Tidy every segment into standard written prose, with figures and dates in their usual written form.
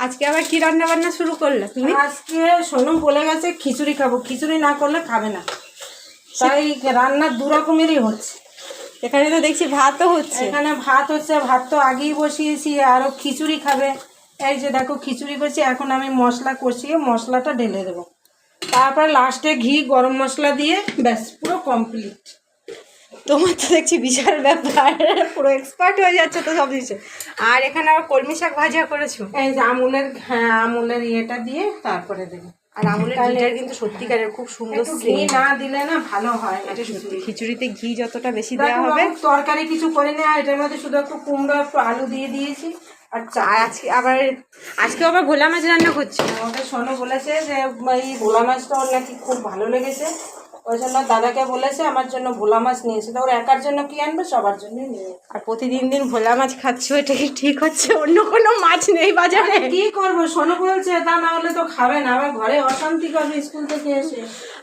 আজকে আবার কি রান্না বান্না শুরু করলে তুমি? আজকে সোনম বলে গেছে খিচুড়ি খাবো, খিচুড়ি না করলে খাবে না, তাই রান্না দু রকমেরই হচ্ছে। এখানে তো দেখছি ভাতও হচ্ছে। এখানে ভাত হচ্ছে, ভাত তো আগেই বসিয়েছি, আরও খিচুড়ি খাবে। এই যে দেখো খিচুড়ি করছি, এখন আমি মশলা কষিয়ে মশলাটা ঢেলে দেবো, তারপর লাস্টে ঘি গরম মশলা দিয়ে ব্যাস পুরো কমপ্লিট। তোমার তো দেখছি বিশাল ব্যাপার, পুরো এক্সপার্ট হয়ে যাচ্ছে তো সব কিছু। আর এখানে আবার কলমি শাক ভাজা করেছো। এই যে আমুলের ইয়েটা দিয়ে তারপরে দেবো। আর আমুলের ঘিটা কিন্তু সত্যিকারের খুব সুন্দর ঘি না দিলে না ভালো হয় না। এটা সত্যি, খিচুড়িতে ঘি যতটা বেশি দেওয়া হবে। তরকারি কিছু করে নেই, আর এটার মধ্যে শুধু একটু কুমড়ো একটু আলু দিয়ে দিয়েছি। আচ্ছা, আজকে আবার ভোলা মাছ রান্না করছি। আমাকে শোনো বলেছে যে এই ভোলা মাছটা ওর নাকি খুব ভালো লেগেছে, ওই জন্য দাদাকে বলেছে আমার জন্য ভোলা মাছ নিয়েছে। তো ওর একার জন্য কি আনবে, সবার জন্যই নিয়ে। আর প্রতিদিন ভোলা মাছ খাচ্ছ, এটা কি ঠিক হচ্ছে? অন্য কোনো মাছ নেই বাজারে? কি করবো, শোনো বলছে, তা না হলে তো খাবে না, আবার ঘরে অশান্তি করবে স্কুল থেকে এসে।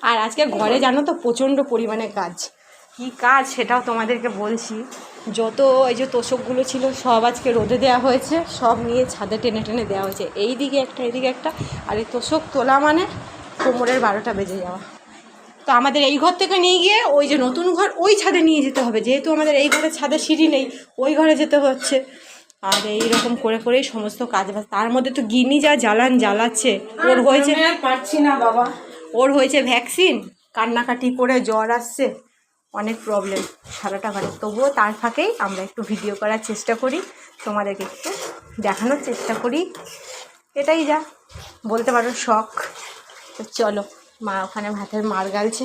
আর আজকে ঘরে জানো তো প্রচণ্ড পরিমাণে কাজ। কি কাজ সেটাও তোমাদেরকে বলছি। যত এই যে তোষকগুলো ছিল সব আজকে রোদে দেওয়া হয়েছে, সব নিয়ে ছাদে টেনে টেনে দেওয়া হয়েছে। এই দিকে একটা, এদিকে একটা। আর এই তোষক তোলা মানে কোমরের 12টা বেজে যাওয়া। তো আমাদের এই ঘর থেকে নিয়ে গিয়ে ওই যে নতুন ঘর, ওই ছাদে নিয়ে যেতে হবে, যেহেতু আমাদের এই ঘরের ছাদে সিঁড়ি নেই, ওই ঘরে যেতে হচ্ছে। আর এইরকম করে করেই সমস্ত কাজ বাজ। তার মধ্যে তো গিনি যা জ্বালাচ্ছে। ওর হয়েছে, পারছি না বাবা, ওর হয়েছে ভ্যাকসিন, কান্নাকাটি করে জ্বর আসছে, অনেক প্রবলেম সারাটা ঘরে। তবুও তার ফাঁকেই আমরা একটু ভিডিও করার চেষ্টা করি, তোমাদেরকে একটু দেখানোর চেষ্টা করি। এটাই যা বলতে পারো শখ। তো চলো, মা ওখানে ভাতের মার গালছে,